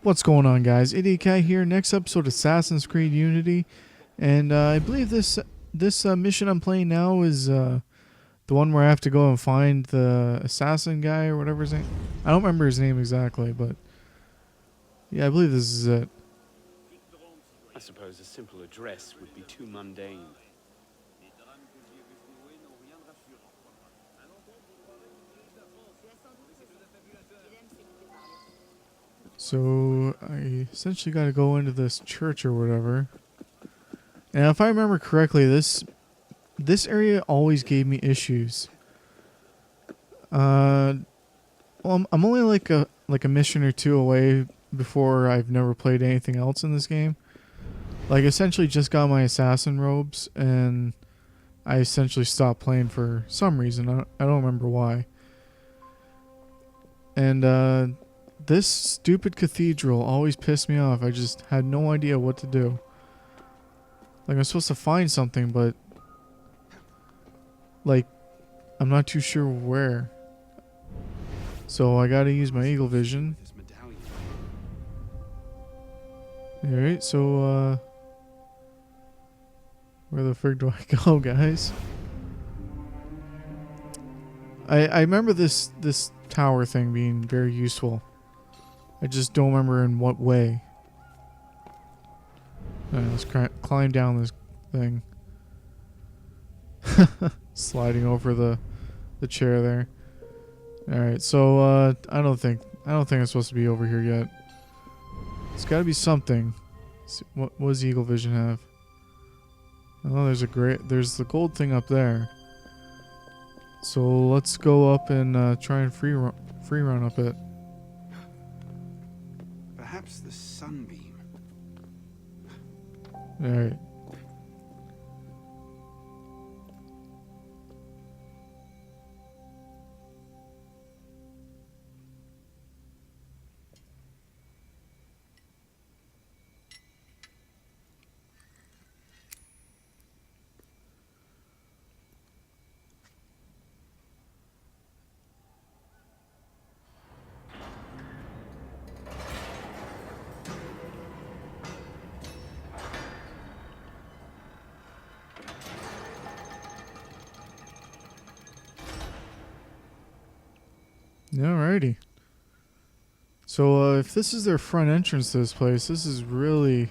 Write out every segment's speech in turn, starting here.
What's going on, guys? ID10TCAT here. Next episode, Assassin's Creed Unity, and I believe this mission I'm playing now is the one where I have to go and find the assassin guy or whatever his name. I don't remember his name exactly, but yeah, I believe this is it. I suppose a simple address would be too mundane. So I essentially got to go into this church or whatever. And if I remember correctly, this area always gave me issues. Well, I'm only like a mission or two away before I've never played anything else in this game. Like, essentially just got my assassin robes, and I essentially stopped playing for some reason. I don't remember why. And this stupid cathedral always pissed me off. I just had no idea what to do. Like, I'm supposed to find something, but like, I'm not too sure where. So I gotta use my eagle vision. Alright, so where the frick do I go, guys? I remember this tower thing being very useful. I just don't remember in what way. Alright, let's climb down this thing. Sliding over the chair there. Alright, so I don't think I'm supposed to be over here yet. It's gotta be something. What does Eagle Vision have? Oh, there's the gold thing up there. So let's go up and try and free run up it. Perhaps the sunbeam. Alright. Alrighty. So if this is their front entrance to this place, this is really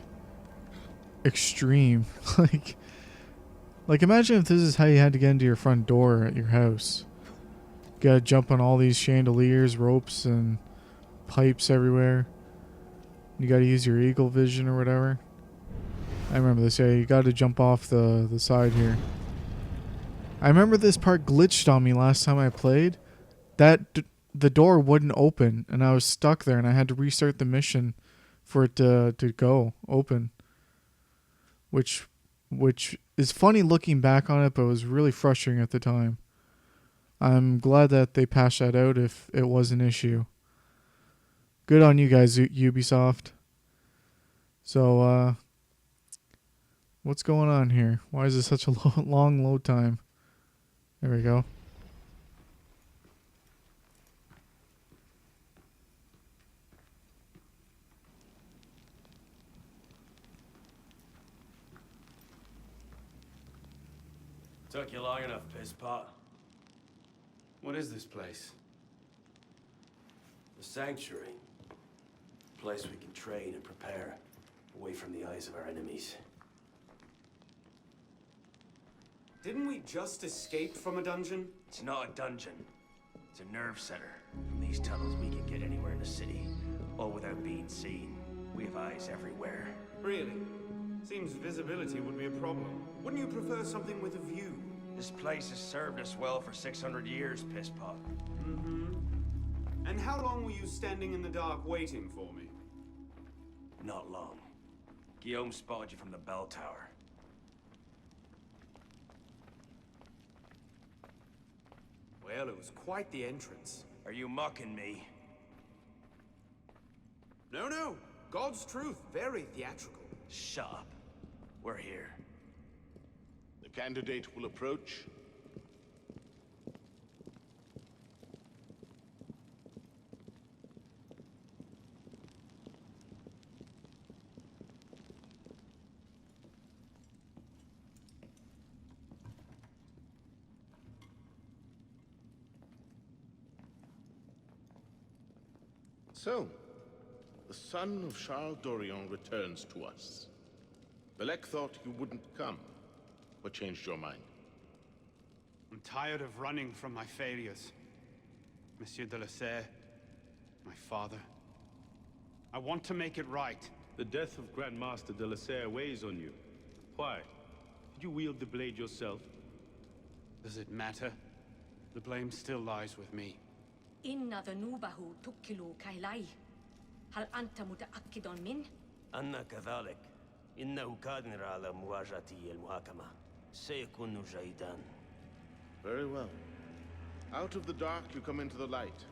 extreme. like imagine if this is how you had to get into your front door at your house. You gotta jump on all these chandeliers, ropes, and pipes everywhere. You gotta use your eagle vision or whatever. I remember this. Yeah, you gotta jump off the side here. I remember this part glitched on me last time I played. The door wouldn't open, and I was stuck there, and I had to restart the mission for it to go open. Which is funny looking back on it, but it was really frustrating at the time. I'm glad that they patched that out if it was an issue. Good on you guys, Ubisoft. So, what's going on here? Why is this such a long load time? There we go. Took you long enough, pisspot. What is this place? The sanctuary. A place we can train and prepare, away from the eyes of our enemies. Didn't we just escape from a dungeon? It's not a dungeon. It's a nerve center. From these tunnels, we can get anywhere in the city, all without being seen. We have eyes everywhere. Really? Seems visibility would be a problem. Wouldn't you prefer something with a view? This place has served us well for 600 years, pisspot. Mm-hmm. And how long were you standing in the dark waiting for me? Not long. Guillaume spotted you from the bell tower. Well, it was quite the entrance. Are you mocking me? No. God's truth, very theatrical. Shut up. We're here. The candidate will approach. So, the son of Charles Dorion returns to us. Belek thought you wouldn't come. What changed your mind? I'm tired of running from my failures. Monsieur de la Serre, my father. I want to make it right. The death of Grandmaster de la Serre weighs on you. Why? Did you wield the blade yourself? Does it matter? The blame still lies with me. إن ذنوبه تكل كيلي. هل أنت متأكد من؟ أنا كذلك. إنه قادر على مواجهة المحاكمة. سيكون جيدا. Very well. Out of the dark you come into the light.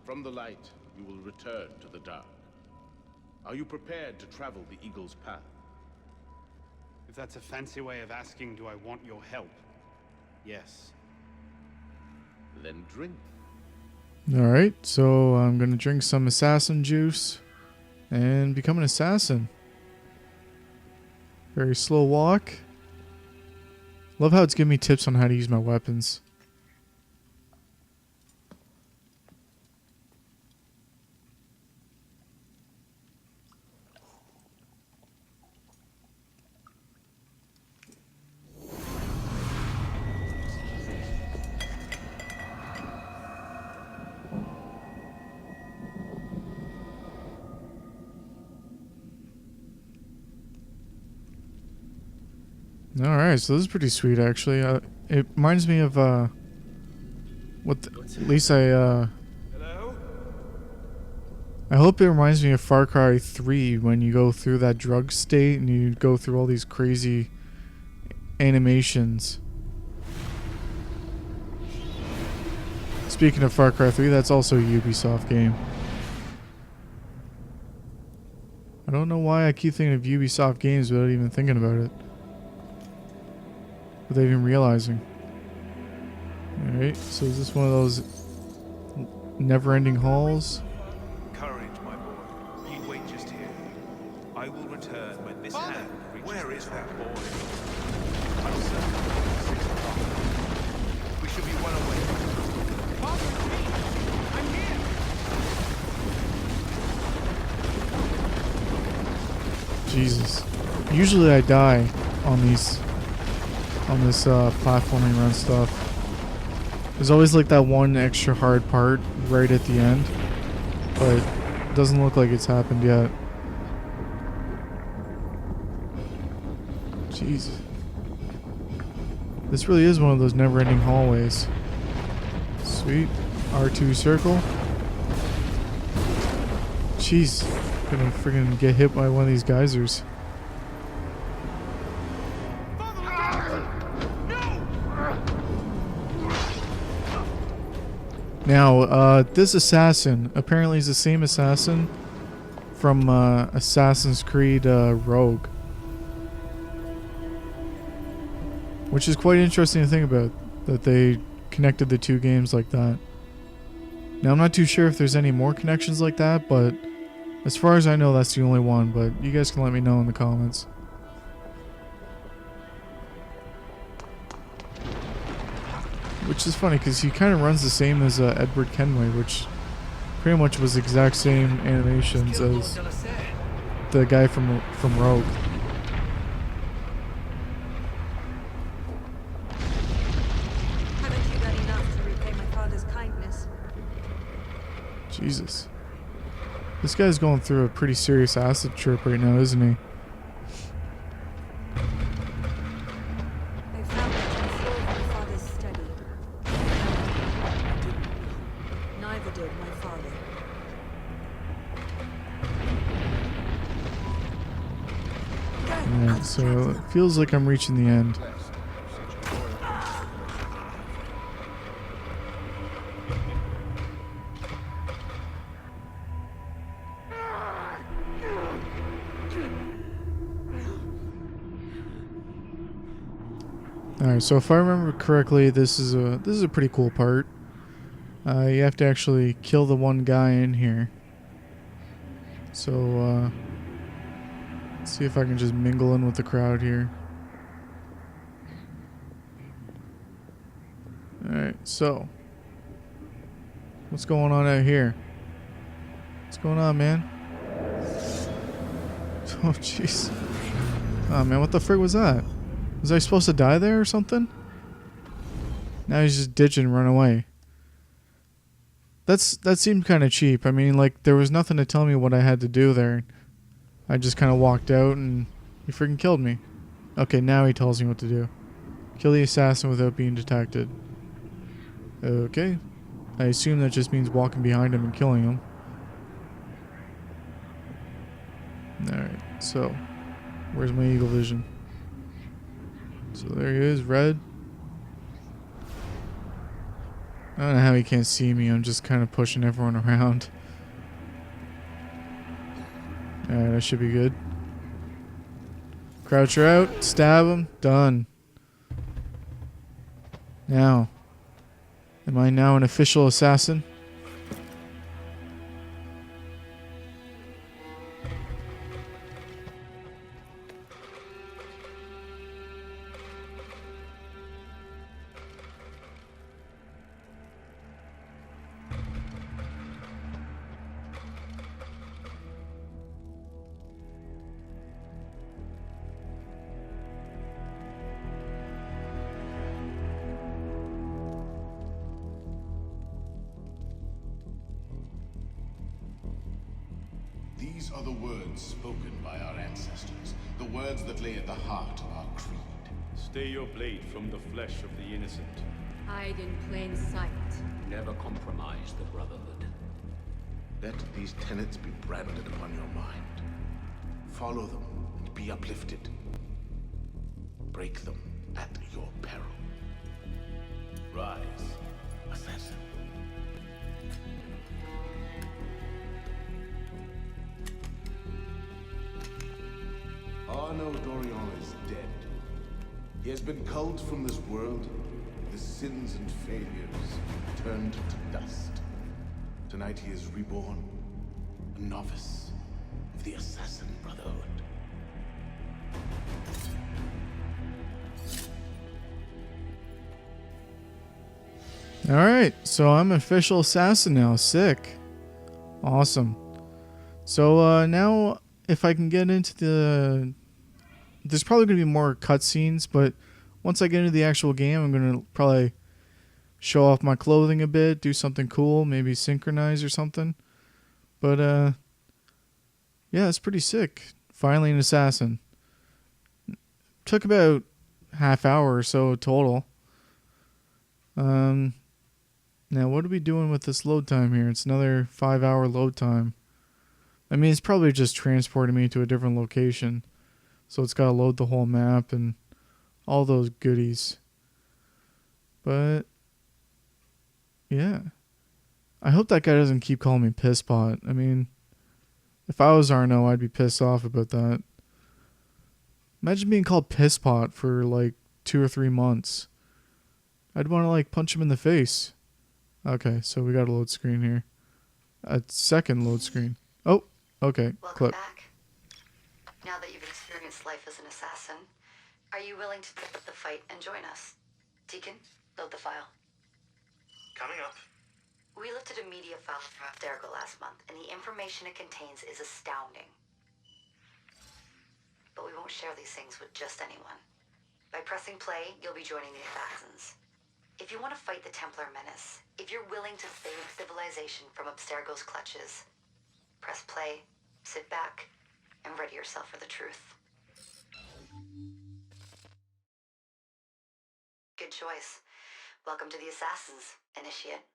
From the light you will return to the dark. Are you prepared to travel the Eagle's path? If that's a fancy way of asking, do I want your help? Yes. Then drink. Alright, so I'm gonna drink some assassin juice and become an assassin. Very slow walk. Love how it's giving me tips on how to use my weapons. Alright, so this is pretty sweet actually. It reminds me of at least Hello? I hope it reminds me of Far Cry 3 when you go through that drug state and you go through all these crazy animations. Speaking of Far Cry 3, that's also a Ubisoft game. I don't know why I keep thinking of Ubisoft games without even thinking about it. Without even realizing. Alright, so is this one of those never-ending halls? Courage, my boy. You wait just here. I will return when this hand reaches. Where is that boy? Uncertain. 6 o'clock. We should be well away. Father, I'm here! Jesus. Usually I die on this platforming run stuff. There's always like that one extra hard part right at the end, but it doesn't look like it's happened yet. Jeez. This really is one of those never-ending hallways. Sweet. R2 circle. Jeez. Gonna friggin' get hit by one of these geysers. Now, this assassin apparently is the same assassin from Assassin's Creed Rogue. Which is quite interesting to think about, that they connected the two games like that. Now, I'm not too sure if there's any more connections like that, but as far as I know, that's the only one, but you guys can let me know in the comments. Which is funny because he kind of runs the same as Edward Kenway, which pretty much was the exact same animations as the guy from Rogue. Haven't you done enough to repay my father's kindness? Jesus. This guy's going through a pretty serious acid trip right now, isn't he? I found it on the floor of my father's study. Neither did my father. Alright, so it feels like I'm reaching the end. Alright, so if I remember correctly, this is a pretty cool part. You have to actually kill the one guy in here. So, let's see if I can just mingle in with the crowd here. Alright, so what's going on out here? What's going on, man? Oh, jeez. Oh, man, what the frig was that? Was I supposed to die there or something? Now he's just ditching and run away. That seemed kind of cheap. I mean, like, there was nothing to tell me what I had to do there. I just kind of walked out and he freaking killed me. Okay, now he tells me what to do. Kill the assassin without being detected. Okay. I assume that just means walking behind him and killing him. Alright, so where's my eagle vision? So there he is, red. I don't know how he can't see me. I'm just kind of pushing everyone around. Alright, that should be good. Crouch her out, stab him, done. Now, am I now an official assassin? These are the words spoken by our ancestors, the words that lay at the heart of our creed. Stay your blade from the flesh of the innocent. Hide in plain sight. Never compromise the Brotherhood. Let these tenets be branded upon your mind. Follow them and be uplifted. Break them at your peril. Rise, assassin. Arno Dorion is dead. He has been culled from this world. His sins and failures turned to dust. Tonight he is reborn, a novice of the Assassin Brotherhood. Alright, so I'm an official assassin now. Sick. Awesome. So now if I can get into the... There's probably going to be more cutscenes, but once I get into the actual game, I'm going to probably show off my clothing a bit, do something cool, maybe synchronize or something. But, yeah, it's pretty sick. Finally an assassin. Took about half hour or so total. Now, what are we doing with this load time here? It's another 5-hour load time. I mean, it's probably just transporting me to a different location. So it's got to load the whole map and all those goodies. But, yeah. I hope that guy doesn't keep calling me pisspot. I mean, if I was Arno, I'd be pissed off about that. Imagine being called pisspot for like 2 or 3 months. I'd want to like punch him in the face. Okay, so we got a load screen here. A second load screen. Oh, okay. Welcome Clip. back. Now that you've experienced life as an assassin, are you willing to take up the fight and join us? Deacon, load the file. Coming up. We lifted a media file from Abstergo last month, and the information it contains is astounding. But we won't share these things with just anyone. By pressing play, you'll be joining the assassins. If you want to fight the Templar menace, if you're willing to save civilization from Abstergo's clutches, press play, sit back, and ready yourself for the truth. Good choice. Welcome to the Assassins, Initiate.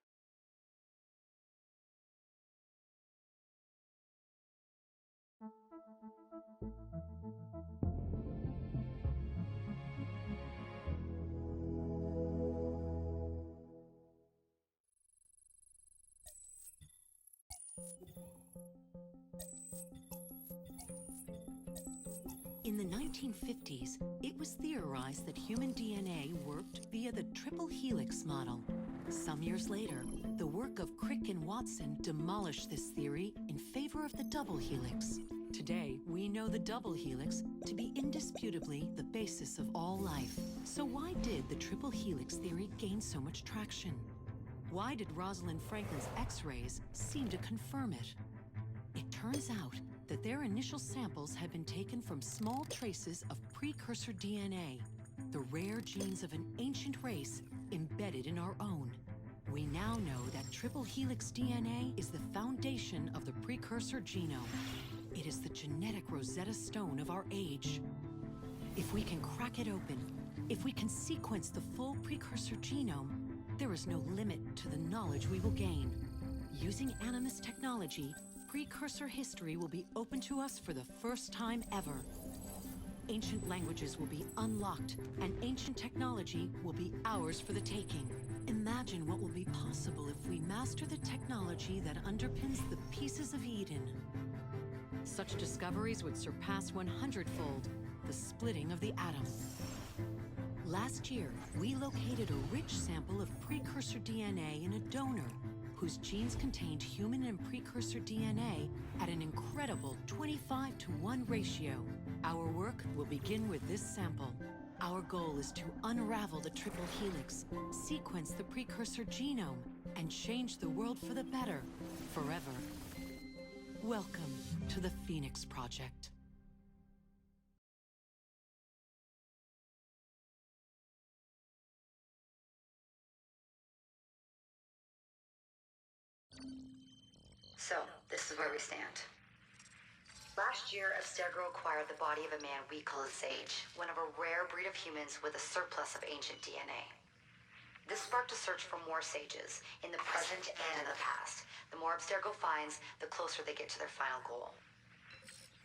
In the 1950s, it was theorized that human DNA worked via the triple helix model. Some years later, the work of Crick and Watson demolished this theory in favor of the double helix. Today, we know the double helix to be indisputably the basis of all life. So why did the triple helix theory gain so much traction? Why did Rosalind Franklin's X-rays seem to confirm it? turns out that their initial samples had been taken from small traces of precursor DNA, the rare genes of an ancient race embedded in our own. We now know that triple helix DNA is the foundation of the precursor genome. It is the genetic Rosetta Stone of our age. If we can crack it open, if we can sequence the full precursor genome, there is no limit to the knowledge we will gain. Using Animus technology, precursor history will be open to us for the first time ever. Ancient languages will be unlocked, and ancient technology will be ours for the taking. Imagine what will be possible if we master the technology that underpins the pieces of Eden. Such discoveries would surpass 100-fold the splitting of the atom. Last year, we located a rich sample of precursor DNA in a donor whose genes contained human and precursor DNA at an incredible 25-to-1 ratio. Our work will begin with this sample. Our goal is to unravel the triple helix, sequence the precursor genome, and change the world for the better, forever. Welcome to the Phoenix Project. So, this is where we stand. Last year, Abstergo acquired the body of a man we call a sage, one of a rare breed of humans with a surplus of ancient DNA. This sparked a search for more sages, in the present and in the past. The more Abstergo finds, the closer they get to their final goal.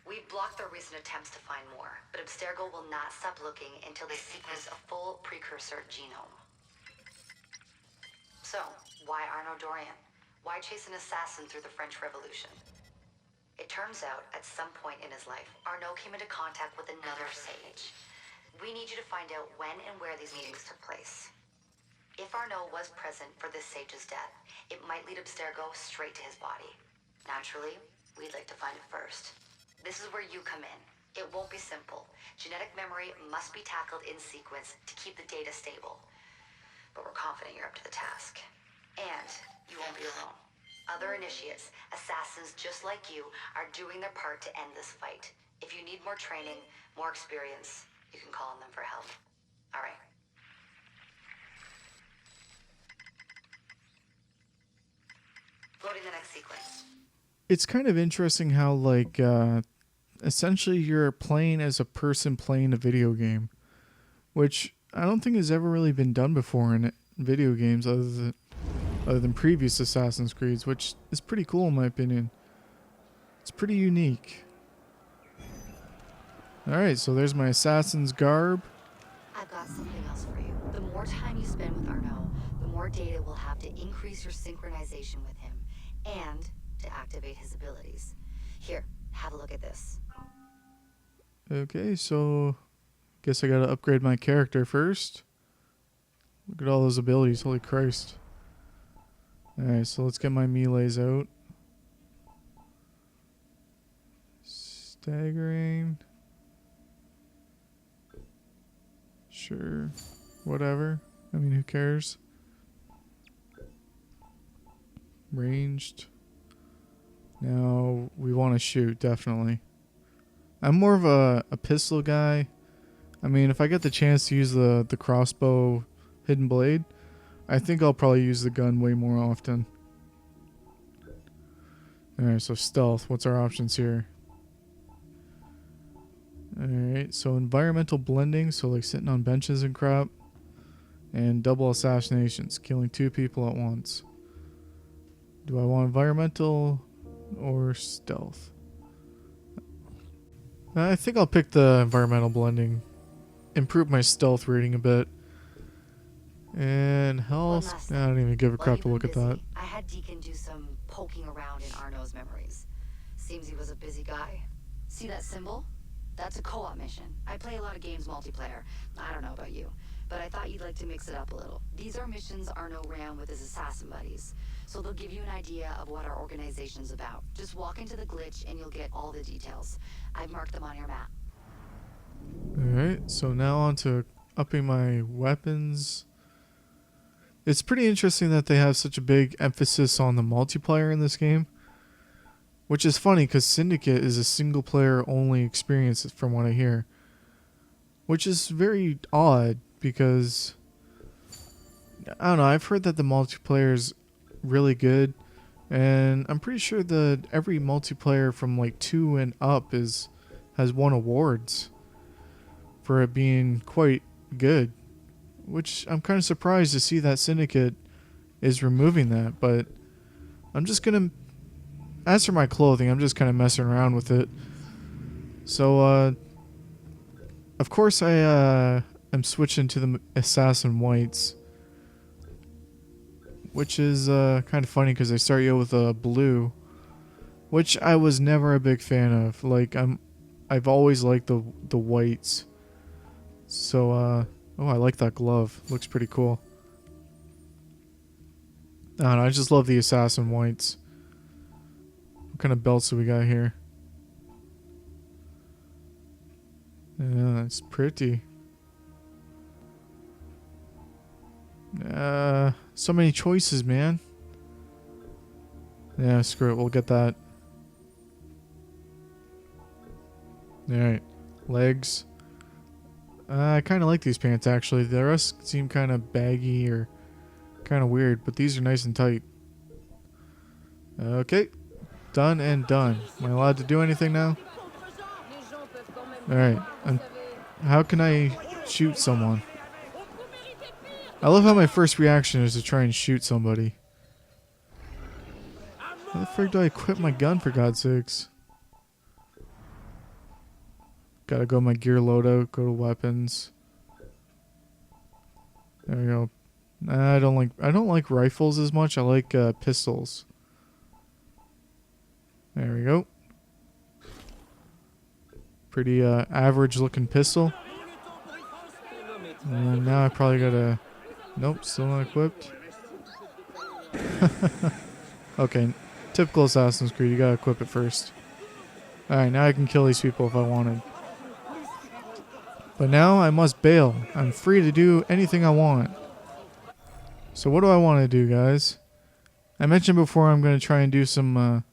We've blocked their recent attempts to find more, but Abstergo will not stop looking until they sequence a full precursor genome. So, why Arnaud Dorian? Why chase an assassin through the French Revolution? It turns out, at some point in his life, Arnaud came into contact with another sage. We need you to find out when and where these meetings took place. If Arnaud was present for this sage's death, it might lead Abstergo straight to his body. Naturally, we'd like to find it first. This is where you come in. It won't be simple. Genetic memory must be tackled in sequence to keep the data stable. But we're confident you're up to the task. And you won't be alone. Other initiates, assassins just like you, are doing their part to end this fight. If you need more training, more experience, you can call on them for help. All right. Loading the next sequence. It's kind of interesting how, like, essentially you're playing as a person playing a video game, which I don't think has ever really been done before in video games other than previous Assassin's Creeds, which is pretty cool in my opinion. It's pretty unique. Alright, so there's my assassin's garb. I've got something else for you. The more time you spend with Arnaud, the more data we'll have to increase your synchronization with him, and to activate his abilities. Here, have a look at this. Okay, so guess I gotta upgrade my character first. Look at all those abilities, holy Christ. Alright, so let's get my melees out. Staggering. Sure. Whatever. I mean, who cares? Ranged. Now, we want to shoot, definitely. I'm more of a pistol guy. I mean, if I get the chance to use the crossbow hidden blade, I think I'll probably use the gun way more often. Alright, so stealth. What's our options here? Alright, so environmental blending, so like sitting on benches and crap. And double assassinations, killing 2 people at once. Do I want environmental or stealth? I think I'll pick the environmental blending. Improve my stealth rating a bit. And health. I don't even give a crap to look at that. I had Deacon do some poking around in Arnaud's memories. Seems he was a busy guy. See that symbol? That's a co-op mission. I play a lot of games multiplayer. I don't know about you, but I thought you'd like to mix it up a little. These are missions Arnaud ran with his assassin buddies, so they'll give you an idea of what our organization's about. Just walk into the glitch and you'll get all the details. I've marked them on your map. Alright, so now on to upping my weapons. It's pretty interesting that they have such a big emphasis on the multiplayer in this game. Which is funny because Syndicate is a single player only experience from what I hear. Which is very odd because, I don't know, I've heard that the multiplayer is really good. And I'm pretty sure that every multiplayer from like 2 and up has won awards for it being quite good. Which I'm kind of surprised to see that Syndicate is removing that. But I'm just going to, as for my clothing, I'm just kind of messing around with it. So, of course I am switching to the Assassin Whites. Which is kind of funny because they start you with a blue, which I was never a big fan of. Like I've always liked the whites. So oh, I like that glove. Looks pretty cool. I don't know, I just love the Assassin Whites. What kind of belts do we got here? Yeah, it's pretty. So many choices, man. Yeah, screw it. We'll get that. Alright. Legs. I kind of like these pants, actually. The rest seem kind of baggy or kind of weird, but these are nice and tight. Okay. Done and done. Am I allowed to do anything now? Alright. How can I shoot someone? I love how my first reaction is to try and shoot somebody. How the frick do I equip my gun, for God's sakes? Gotta go my gear loadout, go to weapons. There we go. I don't like rifles as much. I like pistols. There we go. Pretty average looking pistol. And now I probably gotta... Nope, still not equipped. Okay, typical Assassin's Creed, you gotta equip it first. Alright, now I can kill these people if I wanted. But now I must bail. I'm free to do anything I want. So what do I want to do, guys? I mentioned before I'm going to try and do some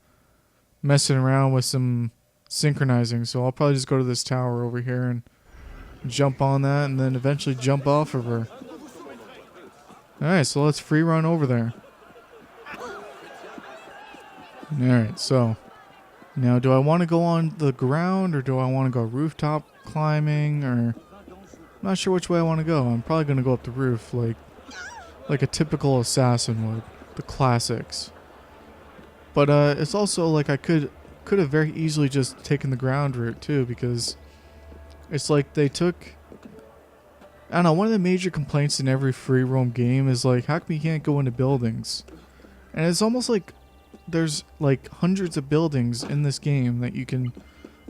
messing around with some synchronizing. So I'll probably just go to this tower over here and jump on that and then eventually jump off of her. Alright, so let's free run over there. Alright, so now do I want to go on the ground or do I want to go rooftop climbing, or I'm not sure which way I want to go. I'm probably going to go up the roof like a typical assassin would, the classics. But it's also like I could have very easily just taken the ground route too, because it's like they took, I don't know, one of the major complaints in every free roam game is like, how come you can't go into buildings? And it's almost like there's like hundreds of buildings in this game that you can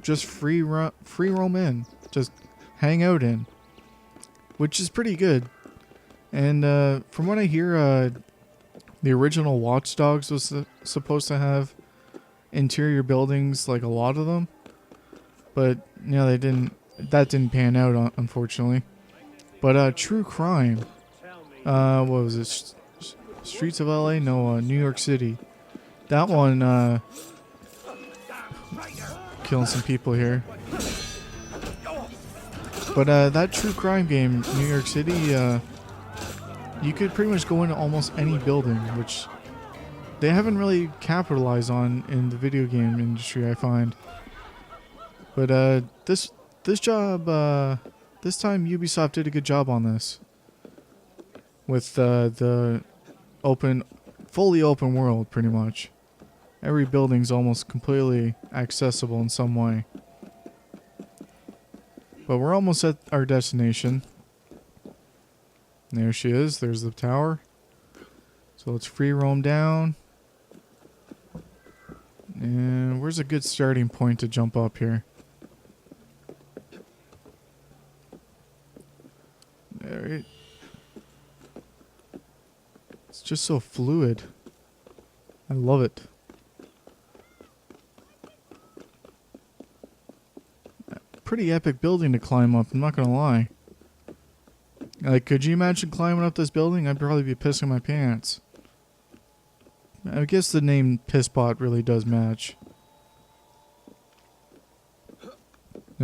just free roam in, just hang out in, which is pretty good. And from what I hear, the original Watch Dogs was supposed to have interior buildings, like a lot of them, but you know, that didn't pan out, unfortunately. But True Crime, what was it? Streets of LA? No, New York City. That one, killing some people here. But that True Crime game, New York City, you could pretty much go into almost any building, which they haven't really capitalized on in the video game industry, I find. But this job, this time Ubisoft did a good job on this. With the fully open world, pretty much. Every building's almost completely accessible in some way. But we're almost at our destination. There she is. There's the tower. So let's free roam down. And where's a good starting point to jump up here? Alright. It's just so fluid. I love it. Pretty epic building to climb up, I'm not gonna lie. Like, could you imagine climbing up this building? I'd probably be pissing my pants. I guess the name Pisspot really does match.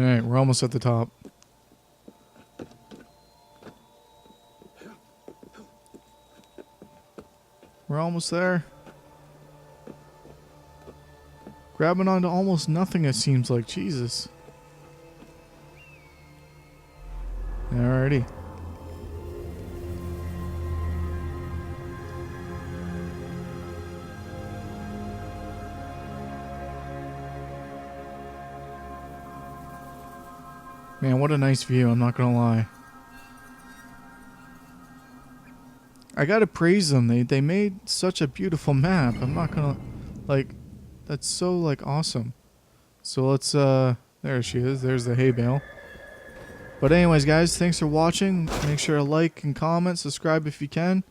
Alright, we're almost at the top. We're almost there. Grabbing onto almost nothing, it seems like. Jesus. Alrighty. Man, what a nice view, I'm not gonna lie. I gotta praise them. They made such a beautiful map. I'm not gonna, like, that's so, like, awesome. So let's, there she is. There's the hay bale. But anyways, guys, thanks for watching. Make sure to like and comment, subscribe if you can.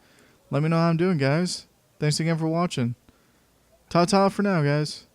Let me know how I'm doing, guys. Thanks again for watching. Ta-ta for now, guys.